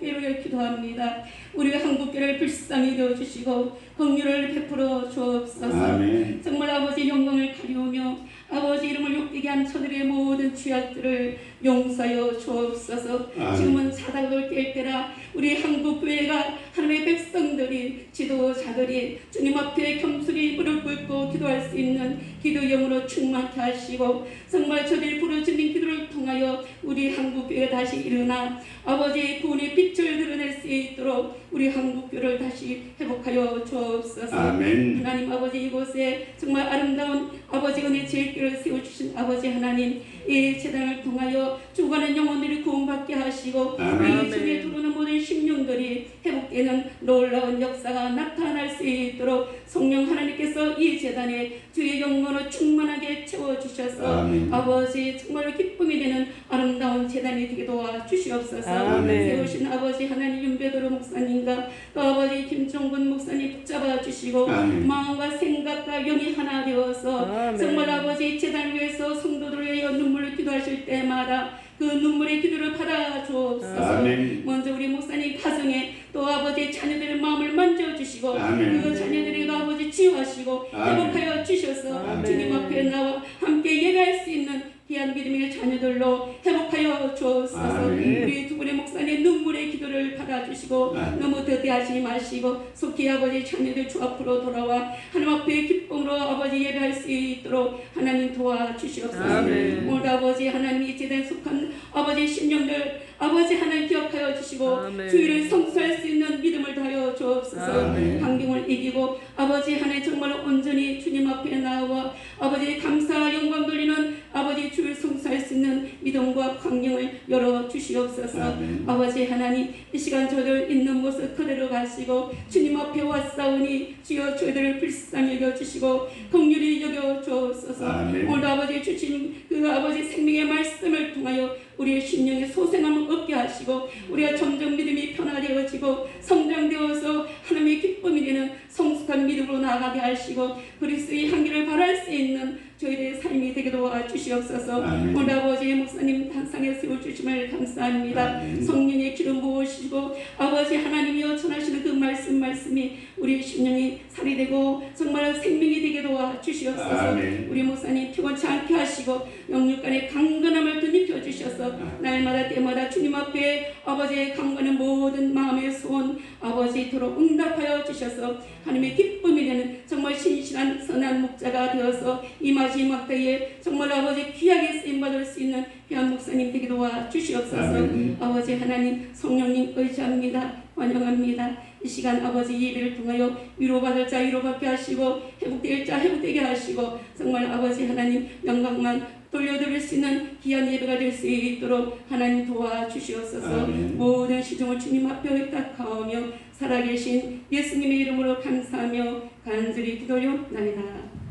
한국교회를 기도합니다. 우리 한국교회를 불쌍히 여겨주시고 긍휼을 베풀어 주옵소서. 아멘. 정말 아버지 영광을 가리우며 아버지 이름을 욕되게 한 저들의 모든 죄악들을 용서하여 주옵소서. 아멘. 지금은 사닥을 깰 때라 우리 한국교회가 하나님의 백성들이 지도자들이 주님 앞에 겸손히 무릎 꿇고 기도할 수 있는 기도 영으로 충만케 하시고 정말 저들이 부르짖는 기도를 통하여 우리 한국교회가 다시 일어나 아버지의 구원의 빛을 드러낼 수 있도록 우리 한국교회를 다시 회복하여 주옵소서. 아멘. 하나님 아버지 이곳에 정말 아름다운 아버지 은혜 제일길을 세워주신 아버지 하나님 이 재단을 통하여 죽어가는 영혼들이 구원받게 하시고 아멘. 이 중에 들어오는 모든 심령들이 회복되는 놀라운 역사가 나타날 수 있도록 성령 하나님께서 이 재단에 주의 영광으로 충만하게 채워주셔서 아멘. 아버지 정말로 기쁨이 되는 아름다운 재단이 되게 도와주시옵소서. 아멘. 세우신 아버지 하나님 윤배도로 목사님과 또 아버지 김종근 목사님 붙잡아 주시고 아멘. 마음과 생각과 영이 하나 되어서 아멘. 정말 아버지 재단을 위해서 성도들을 위하여 눈물을 기도하실 때마다 그 눈물의 기도를 받아 주옵소서. 아멘. 먼저 우리 목사님 가정에 또 아버지 자녀들의 마음을 만져주시고 아멘. 그 자녀들에게 아버지 치유하시고 아멘. 회복하여 주셔서 아멘. 주님 앞에 나와 함께 예배할 수 있는 귀한 믿음의 자녀들로 회복하여 주옵소서. 아멘. 우리 두 분의 목사님 눈물의 기도를 받아주시고 아멘. 너무 더디하지 마시고 속히 아버지 자녀들 주 앞으로 돌아와 하나님 앞에 기쁨으로 아버지 예배할 수 있도록 하나님 도와주시옵소서. 아멘. 오늘 아버지 하나님 이 제대에 속한 아버지 심령들 아버지 하나님 기억하여 주시고 아멘. 주의를 성수할 수 있는 믿음을 다하여 주옵소서. 아멘. 환경을 이기고 아버지 하나님 정말 온전히 주님 앞에 나와 아버지 감사 영광 돌리는 아버지 주를 성수할 수 있는 믿음과 환경을 열어 주시옵소서. 아멘. 아버지 하나님 이 시간 저들 있는 곳을 그대로 가시고 주님 앞에 왔사오니 주여 저희들을 불쌍히 여겨주시고 긍휼히 여겨주옵소서. 아멘. 오늘 아버지 주신 그 아버지 생명의 말씀을 통하여 우리의 심령의 소생함을 얻게 하시고 우리가 점점 믿음이 변화되어지고 성장되어서 하나님의 기쁨이 되는 성숙한 믿음으로 나아가게 하시고 그리스도의 향기를 발할 수 있는 저희들의 삶이 되게 도와주시옵소서. 아멘. 오늘 아버지 목사님 단상에 세워주심을 감사합니다. 아멘. 성령의 기름 부으시고 아버지 하나님이여 전하시는 그 말씀이 우리 심령이 살이 되고 정말 생명이 되게 도와주시옵소서. 아멘. 우리 목사님 피곤치 않게 하시고 영육간의 강건함을 덧입혀 주셔서 날마다 때마다 주님 앞에 아버지의 강건한 모든 마음의 소원 아버지 도록 응답하여 주셔서 하나님의 기쁨이 되는 정말 신실한 선한 목자가 되어서 이 마지막 때에 정말 아버지 귀하게 쓰임받을 수 있는 귀한 목사님 되게 도와주시옵소서. 아멘. 아버지 하나님 성령님 의지합니다. 환영합니다. 이 시간 아버지 예배를 통하여 위로받을 자 위로받게 하시고 회복될 자 회복되게 하시고 정말 아버지 하나님 영광만 돌려드릴 수 있는 귀한 예배가 될 수 있도록 하나님 도와주시옵소서. 아멘. 모든 시종을 주님 앞에 의탁하오며 살아계신 예수님의 이름으로 감사하며 간절히 기도하옵나이다.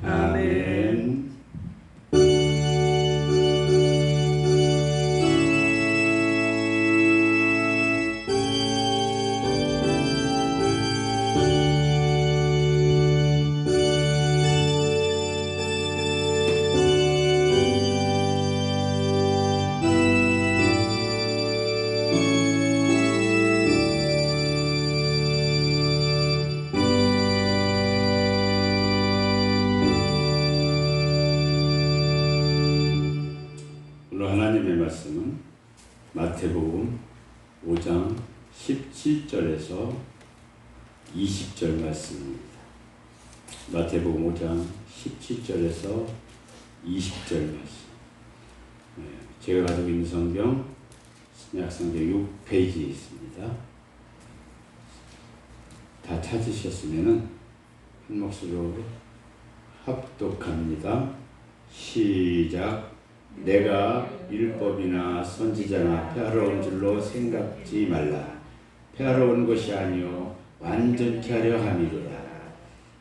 아멘. 오늘 하나님의 말씀은 마태복음 5장 17절에서 20절 말씀입니다. 마태복음 5장 17절에서 20절 말씀. 제가 가지고 있는 성경 신약성경 6페이지에 있습니다. 다 찾으셨으면 한 목소리로 합독합니다. 시작. 내가 율법이나 선지자나 폐하러온 줄로 생각지 말라. 폐하러온 것이 아니요 완전케 하려 함이로라.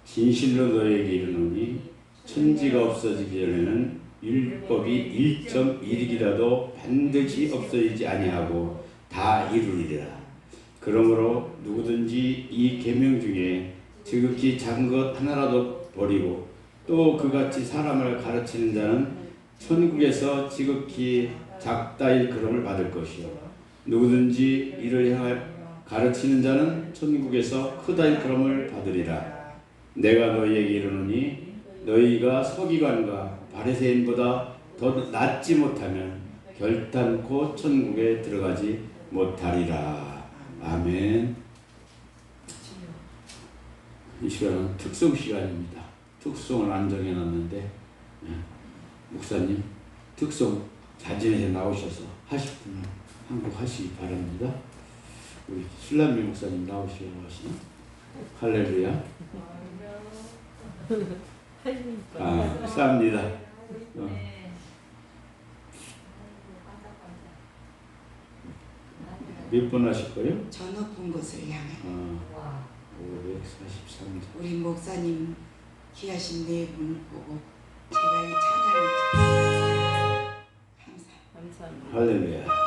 진실로 너에게 이르노니 천지가 없어지기 전에는 율법이 1.1이라도 반드시 없어지지 아니하고 다 이루리라. 그러므로 누구든지 이 계명 중에 지극히 작은 것 하나라도 버리고 또 그같이 사람을 가르치는 자는 천국에서 지극히 작다 일컬음을 받을 것이요 누구든지 이를 가르치는 자는 천국에서 크다 일컬음을 받으리라. 내가 너희에게 이르노니 너희가 서기관과 바리새인보다 더 낫지 못하면 결단코 천국에 들어가지 못하리라. 아멘. 이 시간은 특송 시간입니다. 특송을 안 정해놨는데 목사님 특송 자진해서 나오셔서 하실 분은 한국 하시기 바랍니다. 우리 신남미 목사님 나오시려고 하시나? 할렐루야. 쌉니다. 몇 번 하실 거예요? 저 높은 곳을 향해 543장. 우리 목사님 귀하신 네 분을 보고 제가 이 찬양을 감사합니다. 할렐루야.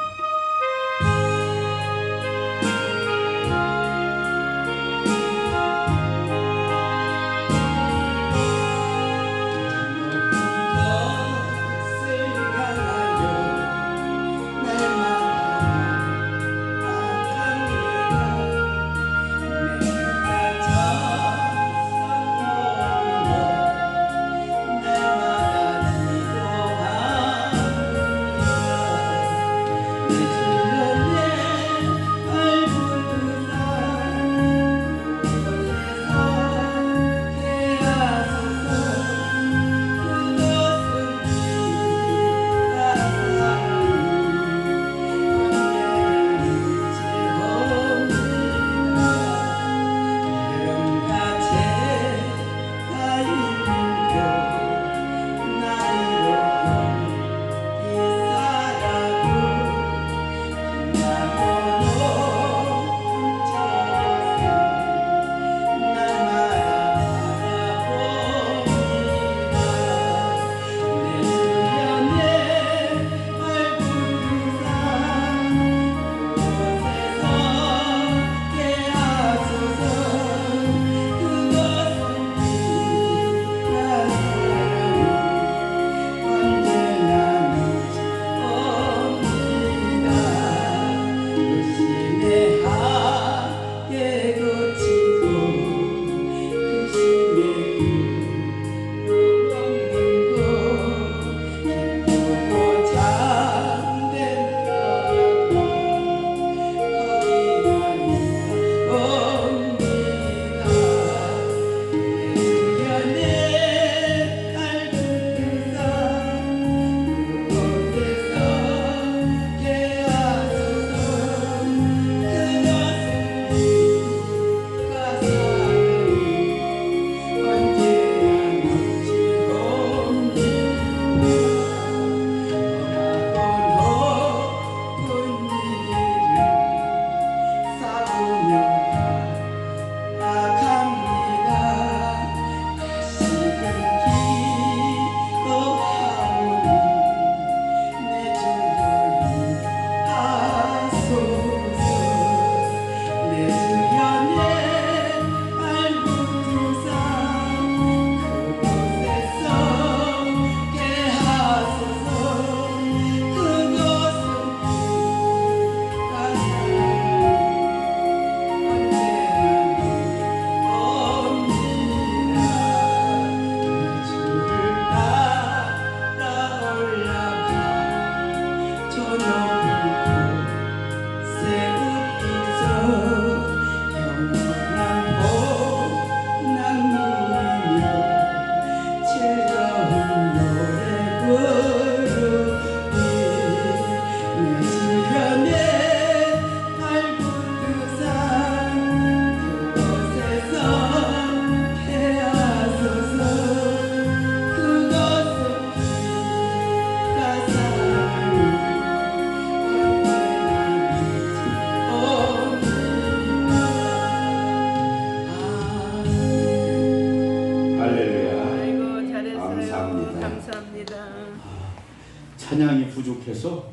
찬양이 부족해서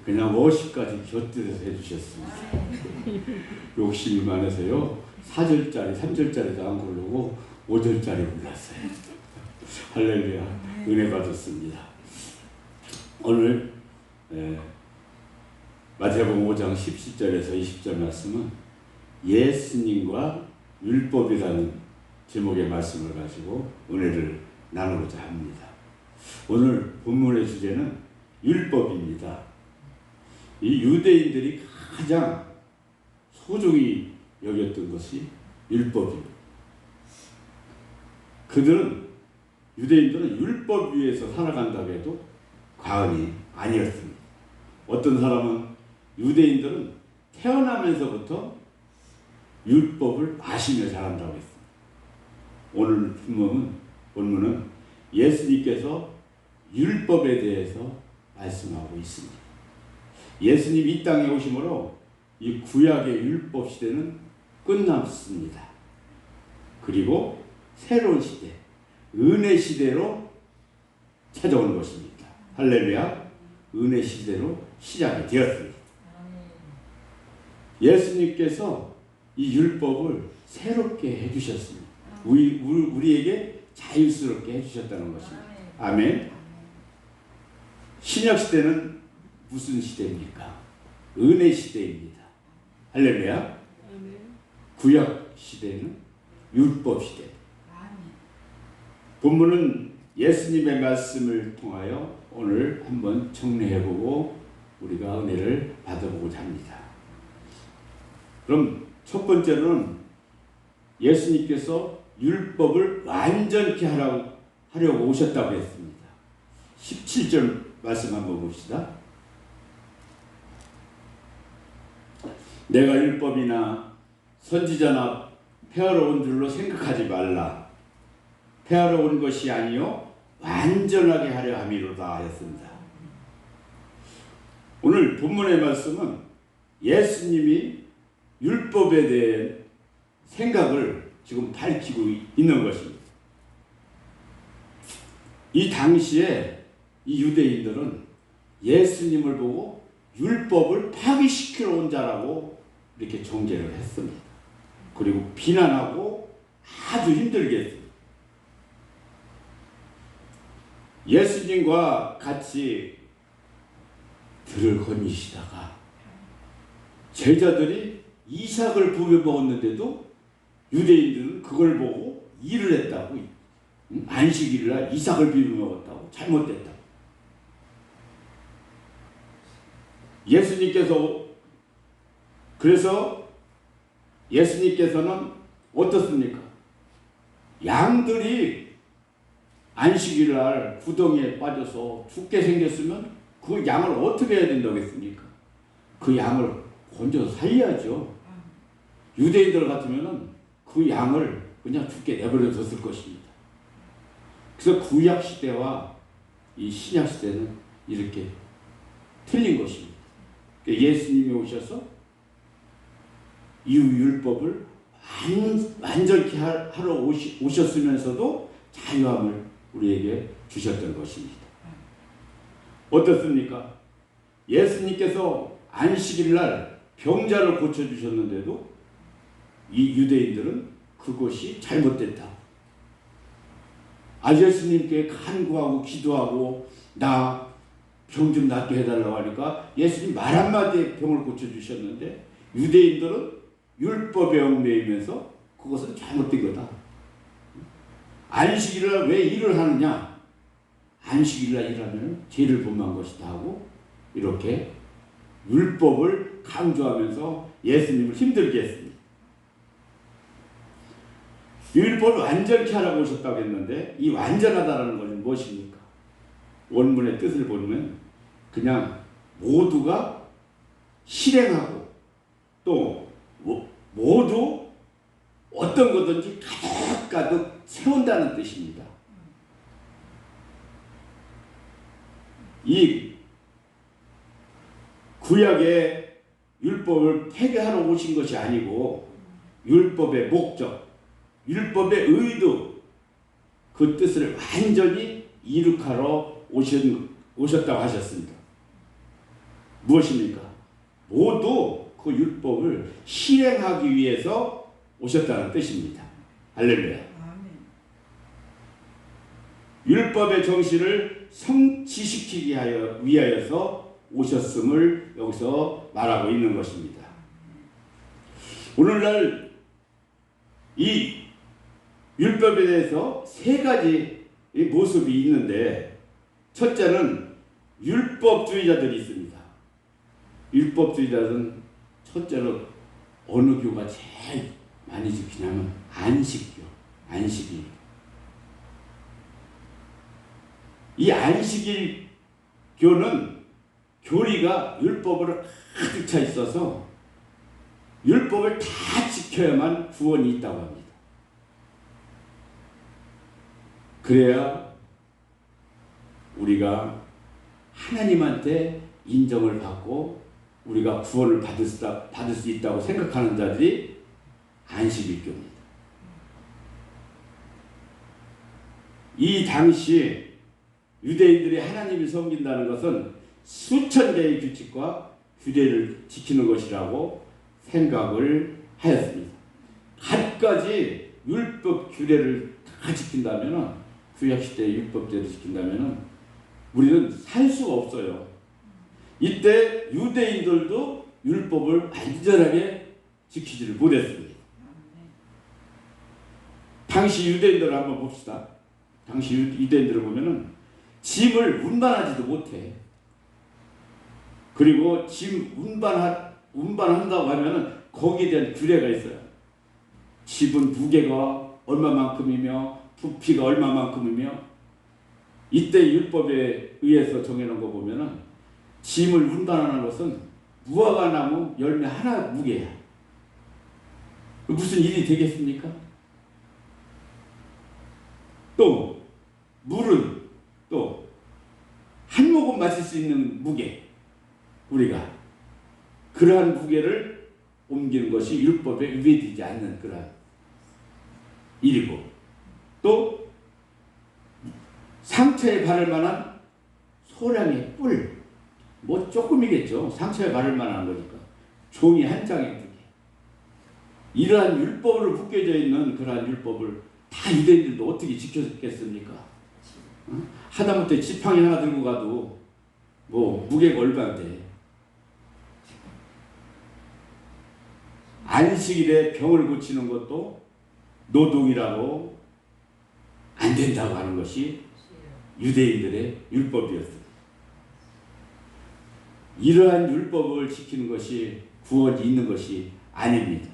그냥 50까지 곁들여서 해주셨습니다. 욕심이 많아서요. 4절짜리, 3절짜리도 안 고르고 5절짜리 불렀어요. 할렐루야. 은혜 받았습니다. 오늘 마태복음 5장 17절에서 20절 말씀은 예수님과 율법이라는 제목의 말씀을 가지고 은혜를 나누고자 합니다. 오늘 본문의 주제는 율법입니다. 이 유대인들이 가장 소중히 여겼던 것이 율법입니다. 유대인들은 율법 위에서 살아간다고 해도 과언이 아니었습니다. 어떤 사람은 유대인들은 태어나면서부터 율법을 마시며 자란다고 했습니다. 오늘 본문은 예수님께서 율법에 대해서 말씀하고 있습니다. 예수님 이 땅에 오심으로 이 구약의 율법 시대는 끝났습니다. 그리고 새로운 시대, 은혜 시대로 찾아온 것입니다. 할렐루야. 은혜 시대로 시작이 되었습니다. 예수님께서 이 율법을 새롭게 해주셨습니다. 우리에게 자유스럽게 해주셨다는 것입니다. 아멘. 신약 시대는 무슨 시대입니까? 은혜 시대입니다. 할렐루야. 구약 시대는 율법 시대. 본문은 예수님의 말씀을 통하여 오늘 한번 정리해보고 우리가 은혜를 받아보고자 합니다. 그럼 첫 번째로는 예수님께서 율법을 완전케 하려고 오셨다고 했습니다. 17절 말씀 한번 봅시다. 내가 율법이나 선지자나 폐하러 온 줄로 생각하지 말라. 폐하러 온 것이 아니요 완전하게 하려 함이로다 하였습니다. 오늘 본문의 말씀은 예수님이 율법에 대해 생각을 지금 밝히고 있는 것입니다. 이 당시에 이 유대인들은 예수님을 보고 율법을 파기시키러 온 자라고 이렇게 정죄를 했습니다. 그리고 비난하고 아주 힘들게 했습니다. 예수님과 같이 들을 거니시다가 제자들이 이삭을 부려먹었는데도 유대인들은 그걸 보고 일을 했다고. 안식일날 이삭을 비벼먹었다고. 잘못됐다고. 그래서 예수님께서는 어떻습니까? 양들이 안식일날 구덩이에 빠져서 죽게 생겼으면 그 양을 어떻게 해야 된다고 했습니까? 그 양을 건져서 살려야죠. 유대인들 같으면 그 양을 그냥 죽게 내버려 뒀을 것입니다. 그래서 구약 시대와 이 신약 시대는 이렇게 틀린 것입니다. 예수님이 오셔서 이 율법을 완전히 하러 오셨으면서도 자유함을 우리에게 주셨던 것입니다. 어떻습니까? 예수님께서 안식일날 병자를 고쳐주셨는데도 이 유대인들은 그것이 잘못됐다. 예수님께 간구하고 기도하고 나 병 좀 낫게 해달라고 하니까 예수님 말 한마디에 병을 고쳐주셨는데 유대인들은 율법에 얽매이면서 그것은 잘못된 거다. 안식일날 왜 일을 하느냐? 안식일날 일하면 죄를 범한 것이다 하고 이렇게 율법을 강조하면서 예수님을 힘들게 했습니다. 율법을 완전케 하라고 오셨다고 했는데 이 완전하다는 것은 무엇입니까? 원문의 뜻을 보면 그냥 모두가 실행하고 또 모두 어떤 거든지 가득가득 세운다는 뜻입니다. 이 구약의 율법을 폐기하러 오신 것이 아니고 율법의 목적, 율법의 의도, 그 뜻을 완전히 이룩하러 오셨다고 하셨습니다. 무엇입니까? 모두 그 율법을 실행하기 위해서 오셨다는 뜻입니다. 할렐루야. 율법의 정신을 성취시키기 위하여서 오셨음을 여기서 말하고 있는 것입니다. 오늘날 이 율법에 대해서 세 가지 모습이 있는데, 첫째는 율법주의자들이 있습니다. 율법주의자들은 첫째로 어느 교가 제일 많이 지키냐면 안식교, 안식일. 이 안식일 교는 교리가 율법으로 가득 차 있어서 율법을 다 지켜야만 구원이 있다고 합니다. 그래야 우리가 하나님한테 인정을 받고 우리가 구원을 받을 수 있다고 생각하는 자들이 안식일교입니다. 이 당시 유대인들이 하나님을 섬긴다는 것은 수천 개의 규칙과 규례를 지키는 것이라고 생각을 하였습니다. 갖가지 율법 규례를 다 지킨다면, 구약시대의 율법제를 지킨다면 우리는 살 수가 없어요. 이때 유대인들도 율법을 완전하게 지키지를 못했습니다. 당시 유대인들을 한번 봅시다. 당시 유대인들을 보면은 짐을 운반하지도 못해. 그리고 짐 운반한다고 하면은 거기에 대한 규례가 있어요. 집은 무게가 얼마만큼이며 부피가 얼마만큼이며, 이때 율법에 의해서 정해놓은 거 보면은 짐을 운반하는 것은 무화과 나무 열매 하나 무게야. 무슨 일이 되겠습니까? 또 물은 또 한 모금 마실 수 있는 무게, 우리가 그러한 무게를 옮기는 것이 율법에 위배되지 않는 그러한 일이고, 또 상처에 바를 만한 소량의 뿔, 뭐 조금이겠죠. 상처에 바를 만한 거니까 종이 한 장의 무게, 이러한 율법으로 묶여져 있는 그러한 율법을 다 유대인들도 어떻게 지켰겠습니까? 하다못해 지팡이 하나 들고 가도 뭐 무게가 얼마인데, 안식일에 병을 고치는 것도 노동이라고 안 된다고 하는 것이 유대인들의 율법이었습니다. 이러한 율법을 지키는 것이 구원이 있는 것이 아닙니다.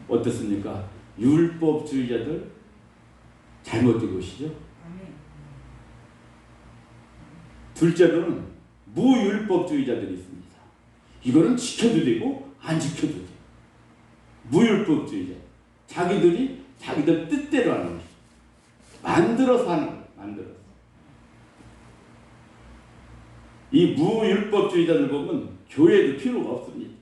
어떻습니까? 율법주의자들 잘못된 것이죠. 둘째로는 무율법주의자들이 있습니다. 이거는 지켜도 되고 안 지켜도 돼. 무율법주의자. 자기들 뜻대로 하는 거죠. 만들어서 하는 거예요. 만들어서. 이 무율법주의자들 보면 교회도 필요가 없습니다.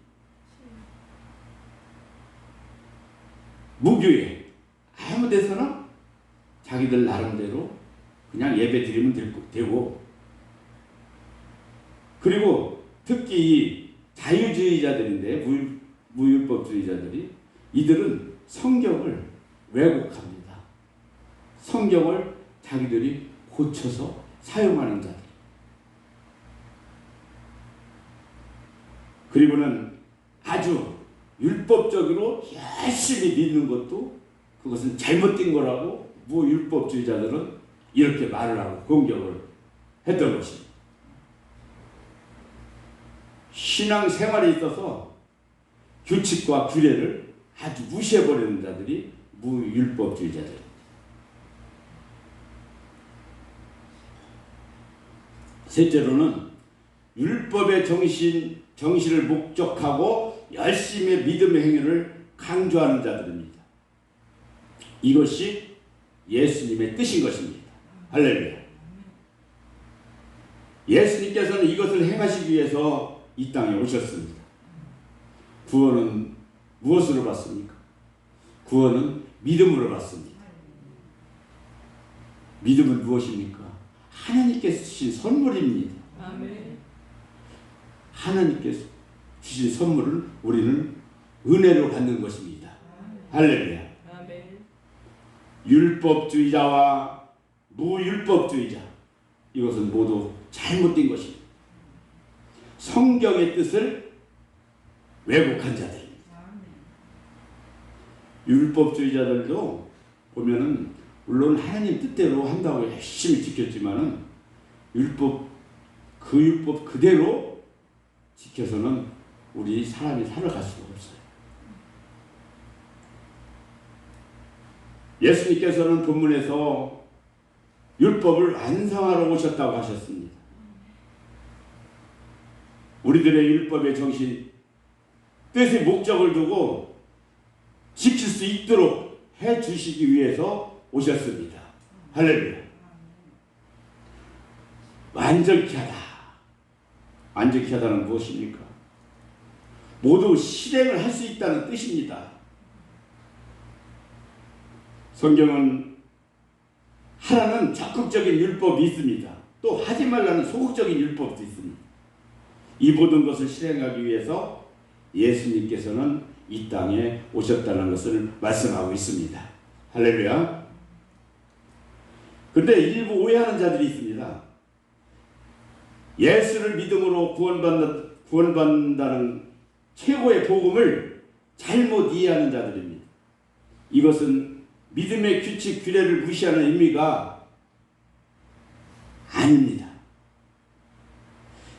무교회. 아무 데서나 자기들 나름대로 그냥 예배 드리면 되고, 그리고 특히 이 자유주의자들인데, 무율법주의자들이, 이들은 성경을 왜곡합니다. 성경을 자기들이 고쳐서 사용하는 자들. 그리고는 아주 율법적으로 열심히 믿는 것도 그것은 잘못된 거라고 무율법주의자들은 이렇게 말을 하고 공격을 했던 것입니다. 신앙생활에 있어서 규칙과 규례를 아주 무시해버리는 자들이 무율법주의자들. 셋째로는 율법의 정신을 목적하고 열심히 믿음의 행위를 강조하는 자들입니다. 이것이 예수님의 뜻인 것입니다. 할렐루야. 예수님께서는 이것을 행하시기 위해서 이 땅에 오셨습니다. 구원은 무엇으로 받습니까? 구원은 믿음으로 받습니다. 믿음은 무엇입니까? 하나님께서 주신 선물입니다. 아멘. 하나님께서 주신 선물을 우리는 은혜로 받는 것입니다. 할렐루야. 아멘. 율법주의자와 무율법주의자, 이것은 모두 잘못된 것입니다. 성경의 뜻을 왜곡한 자들입니다. 율법주의자들도 보면은 물론 하나님 뜻대로 한다고 열심히 지켰지만은 그 율법 그대로 지켜서는 우리 사람이 살아갈 수가 없어요. 예수님께서는 본문에서 율법을 완성하러 오셨다고 하셨습니다. 우리들의 율법의 정신, 뜻의 목적을 두고 지킬 수 있도록 해주시기 위해서 오셨습니다. 할렐루야. 완전케 하다. 완전케 하다는 무엇입니까? 모두 실행을 할 수 있다는 뜻입니다. 성경은 하라는 적극적인 율법이 있습니다. 또 하지 말라는 소극적인 율법도 있습니다. 이 모든 것을 실행하기 위해서 예수님께서는 이 땅에 오셨다는 것을 말씀하고 있습니다. 할렐루야. 그런데 일부 오해하는 자들이 있습니다. 예수를 믿음으로 구원받는다는 최고의 복음을 잘못 이해하는 자들입니다. 이것은 믿음의 규칙, 규례를 무시하는 의미가 아닙니다.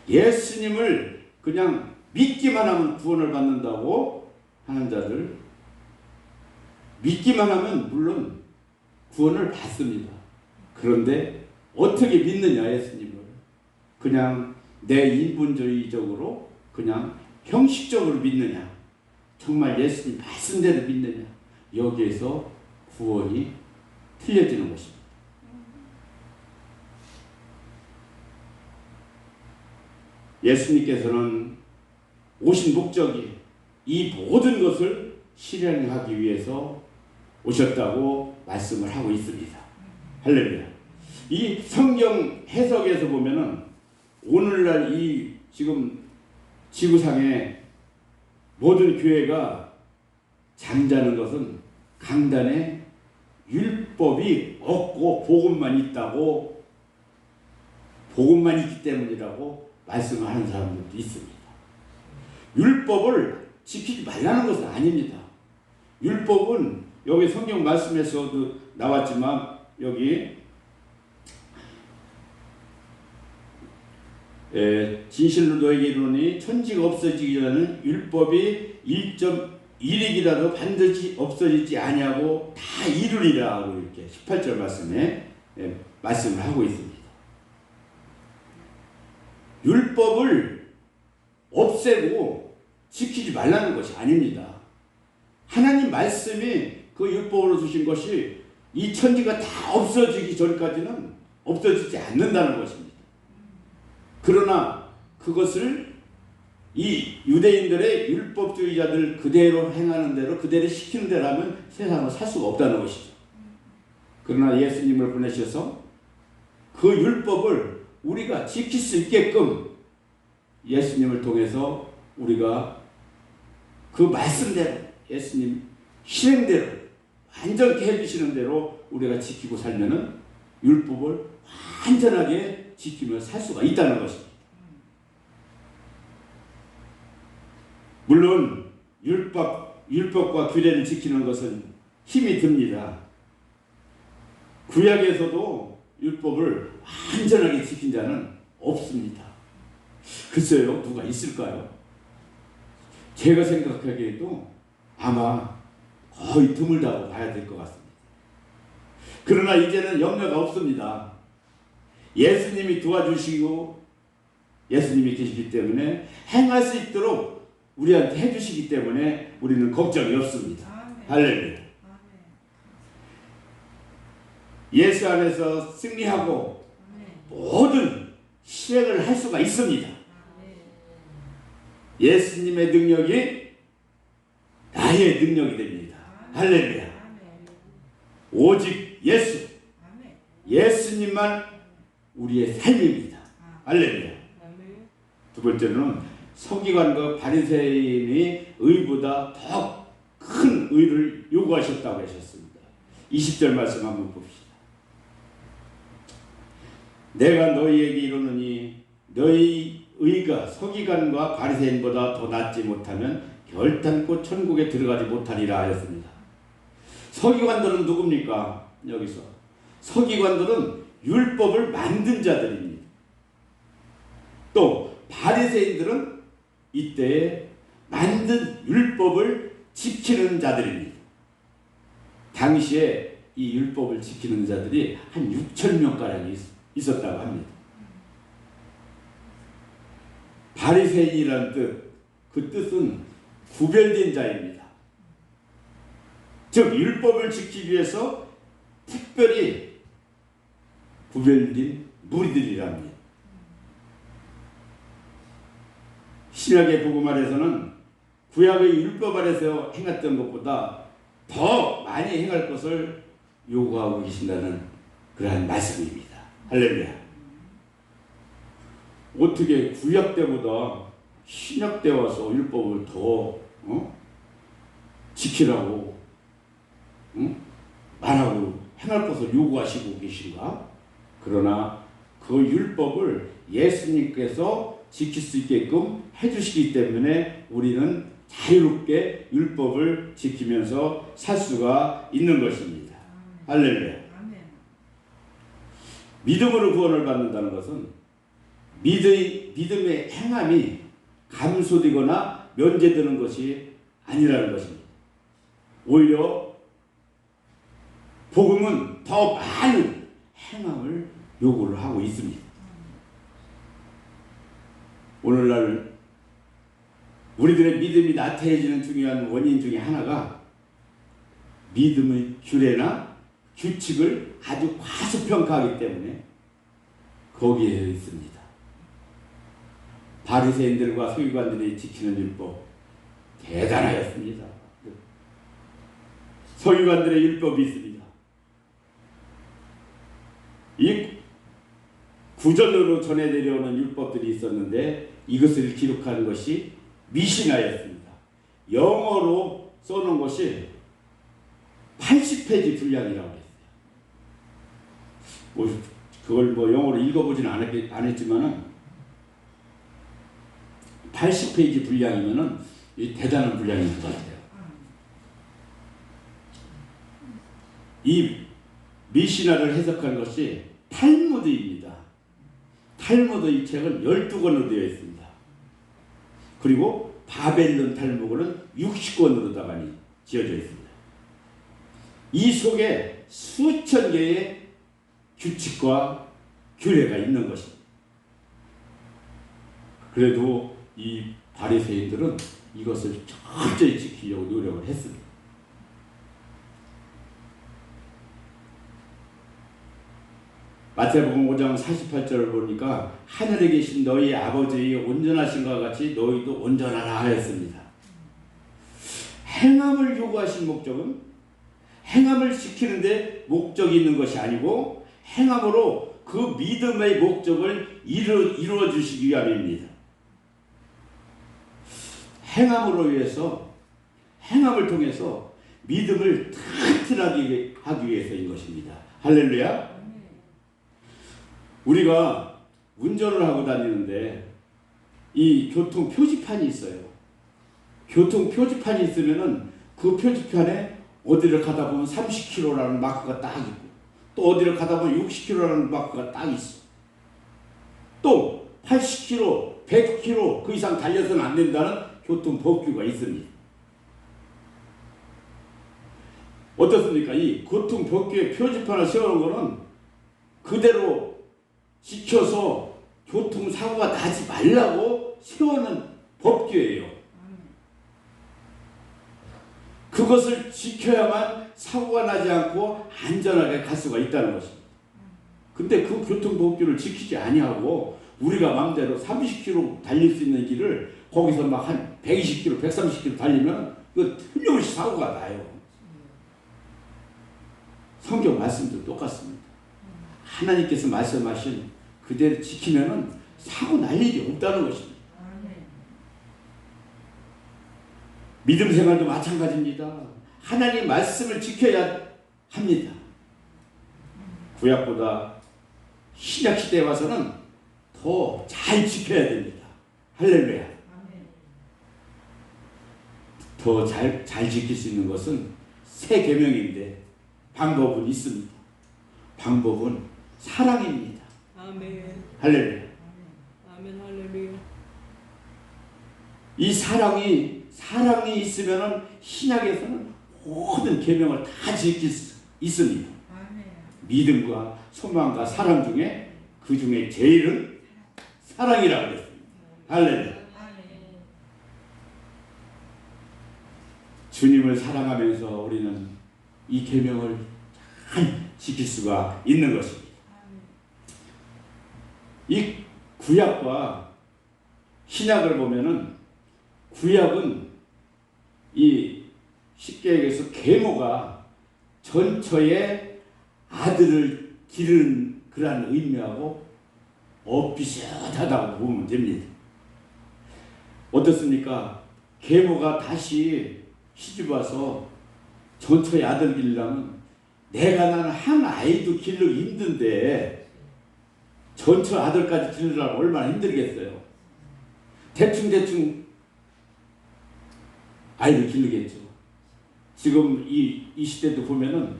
예수님을 그냥 믿기만 하면 구원을 받는다고 하는 자들, 믿기만 하면 물론 구원을 받습니다. 그런데 어떻게 믿느냐, 예수님을? 그냥 내 인본주의적으로 그냥 형식적으로 믿느냐? 정말 예수님 말씀대로 믿느냐? 여기에서 구원이 틀려지는 것입니다. 예수님께서는 오신 목적이 이 모든 것을 실행하기 위해서 오셨다고 말씀을 하고 있습니다. 할렐루야. 이 성경 해석에서 보면은 오늘날 이 지금 지구상의 모든 교회가 잠자는 것은 강단에 율법이 없고 복음만 있다고, 복음만 있기 때문이라고 말씀을 하는 사람들도 있습니다. 율법을 지키지 말라는 것은 아닙니다. 율법은 여기 성경 말씀에서도 나왔지만 여기 진실로 너에게 이르노니 천지가 없어지기 전에는 율법이 1.1익이라도 반드시 없어지지 아니하고 다 이루리라고 이렇게 18절 말씀에 말씀을 하고 있습니다. 율법을 없애고 지키지 말라는 것이 아닙니다. 하나님 말씀이 그 율법으로 주신 것이 이 천지가 다 없어지기 전까지는 없어지지 않는다는 것입니다. 그러나 그것을 이 유대인들의 율법주의자들 그대로 행하는 대로 그대로 시키는 대로 하면 세상을 살 수가 없다는 것이죠. 그러나 예수님을 보내셔서 그 율법을 우리가 지킬 수 있게끔 예수님을 통해서 우리가 그 말씀대로 예수님 실행대로 완전케 해주시는 대로 우리가 지키고 살면은 율법을 완전하게 지키며 살 수가 있다는 것입니다. 물론 율법과 규례를 지키는 것은 힘이 듭니다. 구약에서도 율법을 완전하게 지킨 자는 없습니다. 글쎄요, 누가 있을까요? 제가 생각하기에도 아마 거의 드물다고 봐야 될 것 같습니다. 그러나 이제는 염려가 없습니다. 예수님이 도와주시고 예수님이 계시기 때문에 행할 수 있도록 우리한테 해주시기 때문에 우리는 걱정이 없습니다. 할렐루야. 예수 안에서 승리하고 모든 실행을 할 수가 있습니다. 예수님의 능력이 나의 능력이 됩니다. 할렐루야. 오직 예수, 예수님만 우리의 삶입니다. 할렐루야. 두 번째는 서기관과 바리새인이 의보다 더 큰 의를 요구하셨다고 하셨습니다. 20절 말씀 한번 봅시다. 내가 너희에게 이르노니 너희 의가 서기관과 바리새인보다 더 낫지 못하면 결단코 천국에 들어가지 못하리라 하였습니다. 서기관들은 누굽니까? 여기서 서기관들은 율법을 만든 자들입니다. 또 바리새인들은 이때에 만든 율법을 지키는 자들입니다. 당시에 이 율법을 지키는 자들이 한 6천 명가량이 있었다고 합니다. 바리새인이라는 뜻, 그 뜻은 구별된 자입니다. 즉 율법을 지키기 위해서 특별히 구별된 무리들이랍니다. 신약의 복음 아래서는 구약의 율법 아래서 행했던 것보다 더 많이 행할 것을 요구하고 계신다는 그러한 말씀입니다. 할렐루야. 어떻게 구약 때보다 신약 때 와서 율법을 더 지키라고 말하고 행할 것을 요구하시고 계신가? 그러나 그 율법을 예수님께서 지킬 수 있게끔 해주시기 때문에 우리는 자유롭게 율법을 지키면서 살 수가 있는 것입니다. 할렐루야. 믿음으로 구원을 받는다는 것은 믿음의 행함이 감소되거나 면제되는 것이 아니라는 것입니다. 오히려 복음은 더 많은 행함을 요구를 하고 있습니다. 오늘날 우리들의 믿음이 나태해지는 중요한 원인 중에 하나가 믿음의 규례나 규칙을 아주 과소평가하기 때문에 거기에 있습니다. 바리새인들과 서기관들이 지키는 율법 대단하였습니다. 서기관들의 율법이 있습니다. 이 구절로 전해 내려오는 율법들이 있었는데 이것을 기록하는 것이 미시나였습니다. 영어로 써놓은 것이 80페이지 분량이라고 했어요. 그걸 영어로 읽어보지는 않았지만은 80페이지 분량이면은 대단한 분량인 것 같아요. 이 미시나를 해석한 것이 탈무드입니다. 탈무드 이 책은 12권으로 되어 있습니다. 그리고 바벨론 탈무드는 60권으로다가 지어져 있습니다. 이 속에 수천 개의 규칙과 규례가 있는 것입니다. 그래도 이 바리새인들은 이것을 철저히 지키려고 노력을 했습니다. 마태복음 5장 48절을 보니까 하늘에 계신 너희 아버지의 온전하신 것 같이 너희도 온전하라 하였습니다. 행함을 요구하신 목적은 행함을 지키는데 목적이 있는 것이 아니고 행함으로 그 믿음의 목적을 이루어 주시기 위함입니다. 행함으로 위해서 행함을 통해서 믿음을 튼튼하게 하기 위해서인 것입니다. 할렐루야. 우리가 운전을 하고 다니는데 이 교통 표지판이 있어요. 교통 표지판이 있으면은 그 표지판에 어디를 가다 보면 30km라는 마크가 딱 있고 또 어디를 가다 보면 60km라는 마크가 딱 있어. 또 80km, 100km 그 이상 달려서는 안 된다는 교통 법규가 있습니다. 어떻습니까? 이 교통 법규에 표지판을 세우는 거는 그대로 지켜서 교통사고가 나지 말라고 세우는 법규예요. 그것을 지켜야만 사고가 나지 않고 안전하게 갈 수가 있다는 것입니다. 근데 그 교통법규를 지키지 아니하고 우리가 마음대로 30km 달릴 수 있는 길을 거기서 막 한 120km, 130km 달리면 이거 틀림없이 사고가 나요. 성경 말씀도 똑같습니다. 하나님께서 말씀하신 그대로 지키면은 사고 날 일이 없다는 것입니다. 믿음 생활도 마찬가지입니다. 하나님 말씀을 지켜야 합니다. 구약보다 신약 시대에 와서는 더 잘 지켜야 됩니다. 할렐루야. 더 잘 지킬 수 있는 것은 새 계명인데 방법은 있습니다. 방법은 사랑입니다. 아멘. 할렐루야. 아멘. 할렐루야. 이 사랑이 있으면은 신약에서는 모든 계명을 다 지킬 수 있습니다. 믿음과 소망과 사랑 중에 그 중에 제일은 사랑이라고 그랬습니다. 할렐루야. 주님을 사랑하면서 우리는 이 계명을 잘 지킬 수가 있는 것입니다. 이 구약과 신약을 보면은 구약은 이 쉽게 얘기해서 계모가 전처의 아들을 기르는 그러한 의미하고 비슷하다고 보면 됩니다. 어떻습니까? 계모가 다시 시집와서 전처의 아들 기르려면 내가 낳은 한 아이도 기르기 힘든데 전처 아들까지 기르려면 얼마나 힘들겠어요. 대충 아이를 기르겠죠. 지금 이 시대도 보면은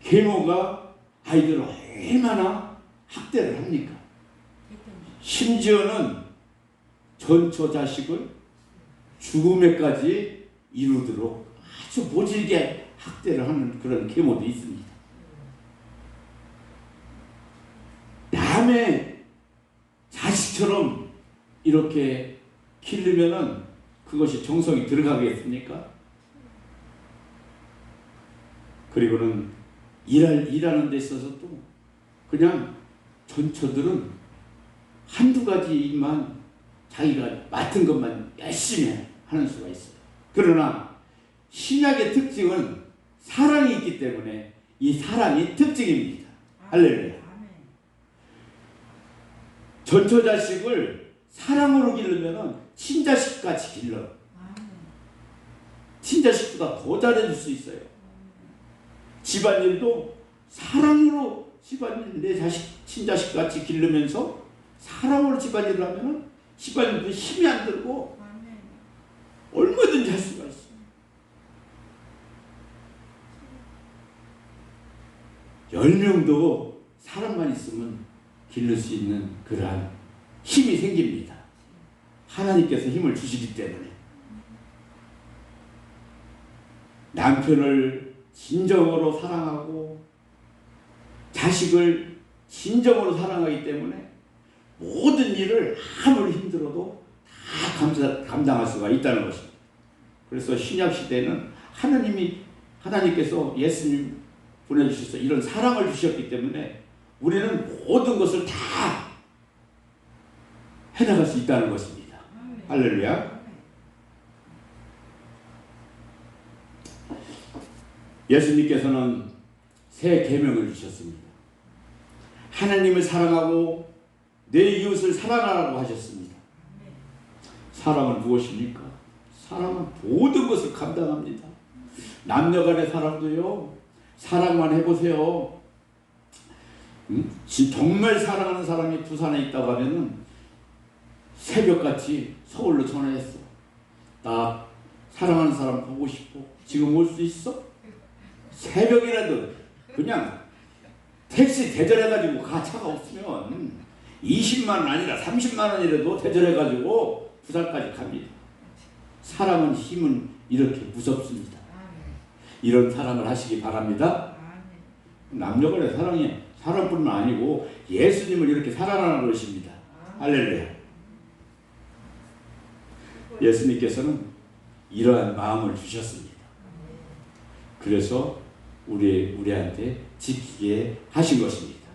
계모가 아이들을 얼마나 학대를 합니까? 심지어는 전처 자식을 죽음에까지 이르도록 아주 모질게 학대를 하는 그런 계모도 있습니다. 남의 자식처럼 이렇게 기르면은 그것이 정성이 들어가겠습니까? 그리고는 일하는 데 있어서도 그냥 전처들은 한두 가지 일만 자기가 맡은 것만 열심히 하는 수가 있어요. 그러나 신약의 특징은 사랑이 있기 때문에 이 사랑이 특징입니다. 할렐루야. 전처 자식을 사랑으로 기르면 친자식같이 길러. 친자식보다 더 잘해줄 수 있어요. 집안일도 사랑으로 집안일 내 자식 친자식같이 기르면서 사랑으로 집안일을 하면 집안일도 힘이 안 들고 얼마든지 할 수가 있어요. 열 명도 사랑만 있으면 기를 수 있는 그러한 힘이 생깁니다. 하나님께서 힘을 주시기 때문에. 남편을 진정으로 사랑하고 자식을 진정으로 사랑하기 때문에 모든 일을 아무리 힘들어도 다 감당할 수가 있다는 것입니다. 그래서 신약 시대는 하나님께서 예수님 보내주셔서 이런 사랑을 주셨기 때문에 우리는 모든 것을 다 해나갈 수 있다는 것입니다. 할렐루야. 예수님께서는 새 계명을 주셨습니다. 하나님을 사랑하고 내 이웃을 사랑하라고 하셨습니다. 사랑은 무엇입니까? 사랑은 모든 것을 감당합니다. 남녀간의 사랑도요. 사랑만 해보세요. 정말 사랑하는 사람이 부산에 있다고 하면은 새벽같이 서울로 전화했어. 나 사랑하는 사람 보고 싶어. 지금 올 수 있어? 새벽이라도 그냥 택시 대절해가지고 가. 차가 없으면 20만 원 아니라 30만 원이라도 대절해가지고 부산까지 갑니다. 사랑은 힘은 이렇게 무섭습니다. 이런 사랑을 하시기 바랍니다. 남녀간의 사랑이 사랑뿐만 아니고 예수님을 이렇게 사랑하는 것입니다. 할렐루야. 예수님께서는 이러한 마음을 주셨습니다. 그래서 우리한테 지키게 하신 것입니다.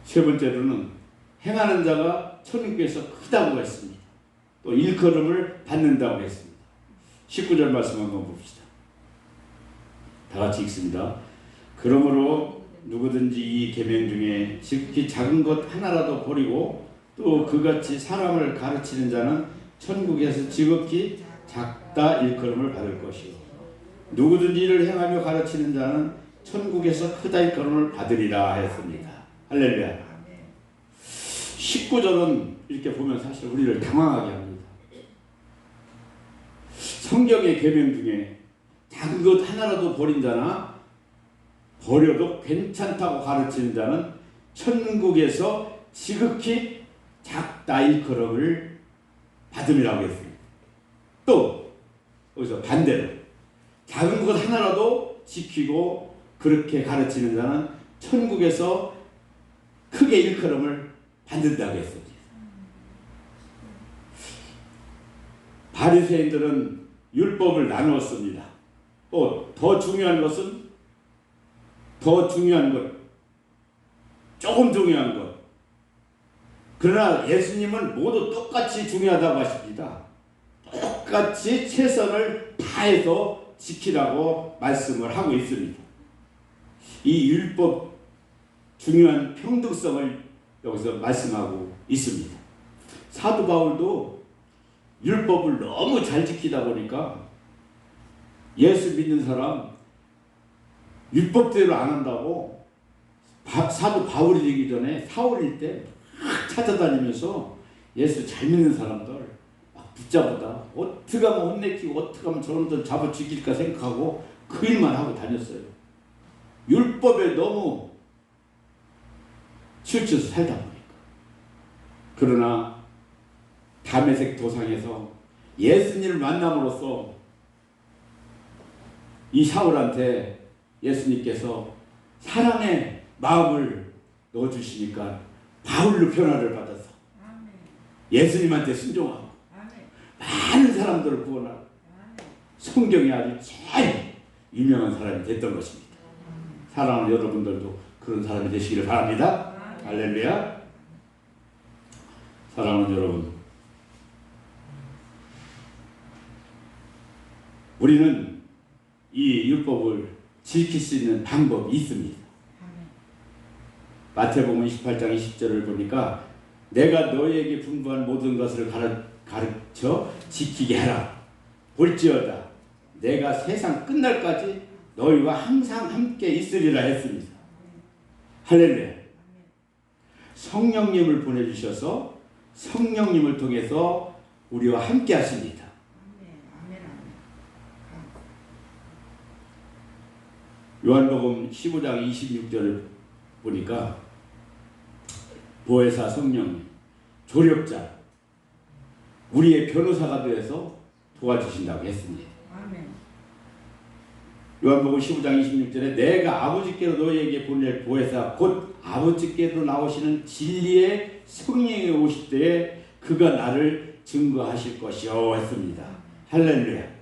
세 번째로는 행하는 자가 천국에서 크다고 했습니다. 또 일컬음을 받는다고 했습니다. 19절 말씀 한번 봅시다. 다 같이 읽습니다. 그러므로 누구든지 이 계명 중에 지극히 작은 것 하나라도 버리고 또 그같이 사람을 가르치는 자는 천국에서 지극히 작다 일컬음을 받을 것이요 누구든지 이를 행하며 가르치는 자는 천국에서 크다 일컬음을 받으리라 했습니다. 할렐루야. 19절은 이렇게 보면 사실 우리를 당황하게 합니다. 성경의 계명 중에 작은 것 하나라도 버린 자나 버려도 괜찮다고 가르치는 자는 천국에서 지극히 작다 일컬음을 받음이라고 했습니다. 또 여기서 반대로 작은 것 하나라도 지키고 그렇게 가르치는 자는 천국에서 크게 일컬음을 받는다고 했습니다. 바리새인들은 율법을 나누었습니다. 또 더 중요한 것은 조금 중요한 것. 그러나 예수님은 모두 똑같이 중요하다고 하십니다. 똑같이 최선을 다해서 지키라고 말씀을 하고 있습니다. 이 율법 중요한 평등성을 여기서 말씀하고 있습니다. 사도 바울도 율법을 너무 잘 지키다 보니까 예수 믿는 사람 율법대로 안 한다고 사도 바울이 되기 전에 사울일 때 막 찾아다니면서 예수 잘 믿는 사람들 막 붙잡아다 어떻게 하면 혼내키고 어떻게 하면 저놈들 잡아 죽일까 생각하고 그 일만 하고 다녔어요. 율법에 너무 치우쳐서 살다 보니까. 그러나 다메섹 도상에서 예수님을 만남으로써 이 사울한테 예수님께서 사랑의 마음을 넣어주시니까 바울로 변화를 받아서 예수님한테 순종하고 많은 사람들을 구원하고 성경에 아주 제일 유명한 사람이 됐던 것입니다. 사랑하는 여러분들도 그런 사람이 되시기를 바랍니다. 할렐루야. 사랑하는 여러분, 우리는 이 율법을 지킬 수 있는 방법이 있습니다. 마태복음 28장 20절을 보니까 내가 너희에게 분부한 모든 것을 가르쳐 지키게 하라. 볼지어다 내가 세상 끝날까지 너희와 항상 함께 있으리라 했습니다. 할렐루야. 성령님을 보내주셔서 성령님을 통해서 우리와 함께 하십니다. 요한복음 15장 26절을 보니까 보혜사 성령님, 조력자, 우리의 변호사가 되어서 도와주신다고 했습니다. 요한복음 15장 26절에 내가 아버지께로 너희에게 보낼 보혜사 곧 아버지께로 나오시는 진리의 성령이 오실 때에 그가 나를 증거하실 것이요 했습니다. 할렐루야.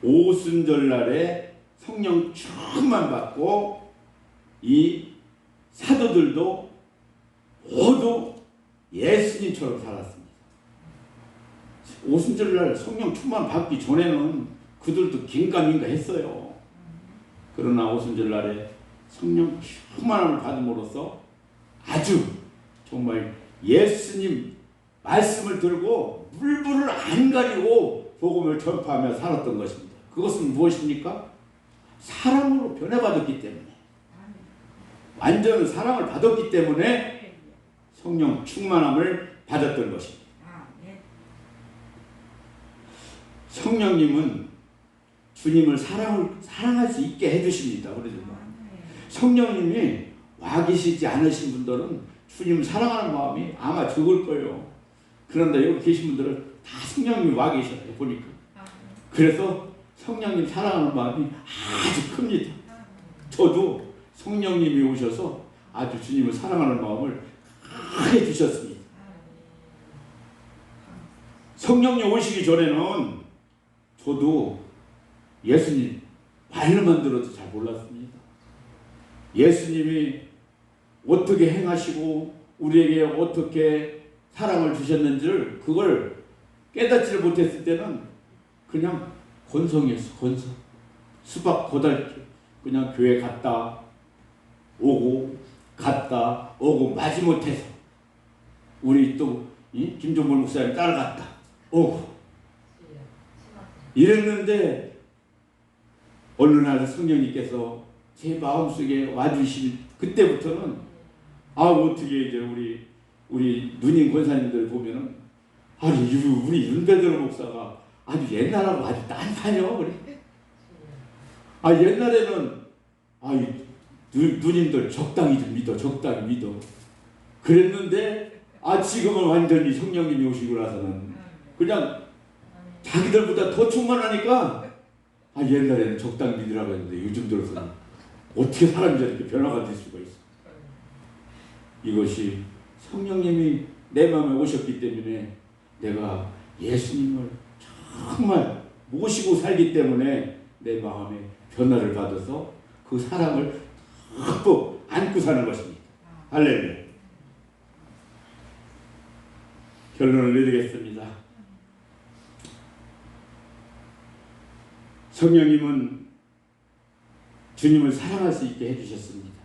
오순절날에 성령 충만 받고 이 사도들도 모두 예수님처럼 살았습니다. 오순절날 성령 충만 받기 전에는 그들도 긴가민가 했어요. 그러나 오순절날에 성령 충만함을 받음으로써 아주 정말 예수님 말씀을 들고 물불을 안 가리고 복음을 전파하며 살았던 것입니다. 그것은 무엇입니까? 사랑으로 변해받았기 때문에, 완전 사랑을 받았기 때문에 성령 충만함을 받았던 것입니다. 성령님은 주님을 사랑할 수 있게 해주십니다. 성령님이 와 계시지 않으신 분들은 주님을 사랑하는 마음이 아마 적을 거예요. 그런데 여기 계신 분들은 다 성령님이 와 계셔요. 보니까. 그래서 성령님 사랑하는 마음이 아주 큽니다. 저도 성령님이 오셔서 아주 주님을 사랑하는 마음을 크게 주셨습니다. 성령님 오시기 전에는 저도 예수님 말로만 들어도 잘 몰랐습니다. 예수님이 어떻게 행하시고 우리에게 어떻게 사랑을 주셨는지를 그걸 깨닫지를 못했을 때는 그냥 건성이었어. 건성. 수박 고달기. 그냥 교회 갔다 오고 갔다 오고 마지못해서 우리 또 김종범 목사님 따라갔다 오고 이랬는데 어느 날 성령님께서 제 마음속에 와주신 그때부터는 어떻게 이제 우리 누님 권사님들 보면은 아니 우리 윤배들 목사가 아주 옛날하고 아주 딴판이요. 그래. 아 옛날에는 아이 누님들 적당히 좀 믿어, 적당히 믿어. 그랬는데 아 지금은 완전히 성령님이 오시고 나서는 그냥 자기들보다 더 충만하니까 아 옛날에는 적당히 믿으라고 했는데 요즘 들어서는 어떻게 사람이 저렇게 변화가 될 수가 있어. 이것이 성령님이 내 마음에 오셨기 때문에 내가 예수님을 정말 모시고 살기 때문에 내 마음에 변화를 받아서 그 사랑을 흠뻑 안고 사는 것입니다. 할렐루야. 결론을 내리겠습니다. 성령님은 주님을 사랑할 수 있게 해주셨습니다.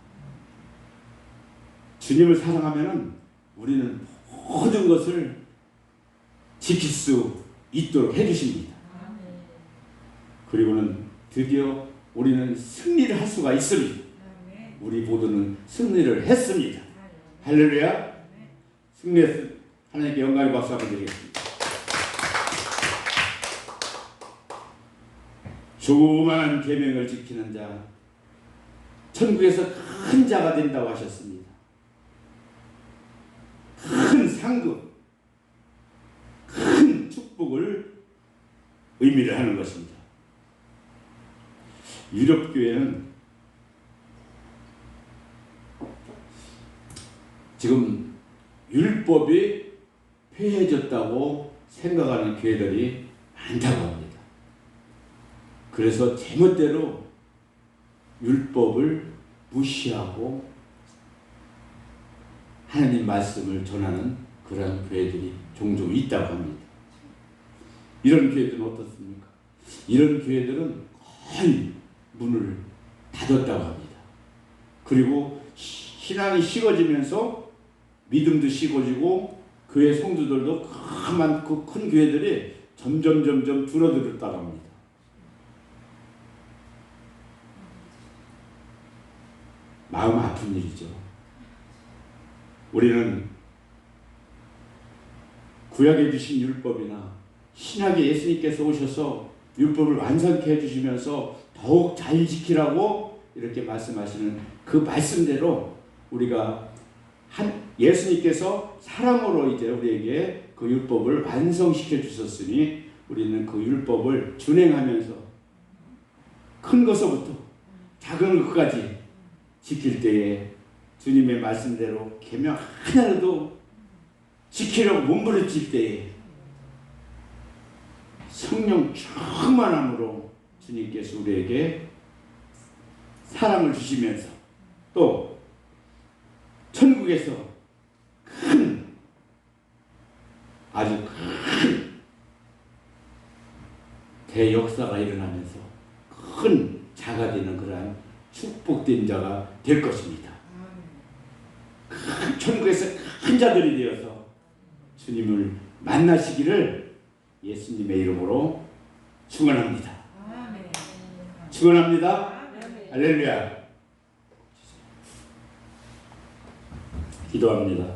주님을 사랑하면 우리는 모든 것을 지킬 수 있도록 해주십니다. 그리고는 드디어 우리는 승리를 할 수가 있습니다. 우리 모두는 승리를 했습니다. 할렐루야. 승리했습니다. 하나님께 영광의 박수 한번 드리겠습니다. 조그만 계명을 지키는 자 천국에서 큰 자가 된다고 하셨습니다. 큰 상급, 큰 축복을 의미를 하는 것입니다. 유럽교회는 지금 율법이 폐해졌다고 생각하는 교회들이 많다고 합니다. 그래서 제멋대로 율법을 무시하고 하나님 말씀을 전하는 그런 교회들이 종종 있다고 합니다. 이런 교회들은 어떻습니까? 이런 교회들은 거의 문을 닫았다고 합니다. 그리고 신앙이 식어지면서 믿음도 식어지고 교회 성도들도 그 큰 교회들이 점점 줄어들었다고 합니다. 마음 아픈 일이죠. 우리는 구약에 주신 율법이나 신약에 예수님께서 오셔서 율법을 완성케 해주시면서 더욱 잘 지키라고 이렇게 말씀하시는 그 말씀대로 우리가 예수님께서 사랑으로 이제 우리에게 그 율법을 완성시켜 주셨으니 우리는 그 율법을 준행하면서 큰 것부터 작은 것까지 지킬 때에 주님의 말씀대로 계명 하나라도 지키려고 몸부림칠 때에 성령 충만함으로 주님께서 우리에게 사랑을 주시면서 또 천국에서 아주 큰 대역사가 일어나면서 큰 자가 되는 그러한 축복된 자가 될 것입니다. 천국에서 큰 자들이 되어서 주님을 만나시기를 예수님의 이름으로 축원합니다. 축원합니다. 할렐루야. 기도합니다.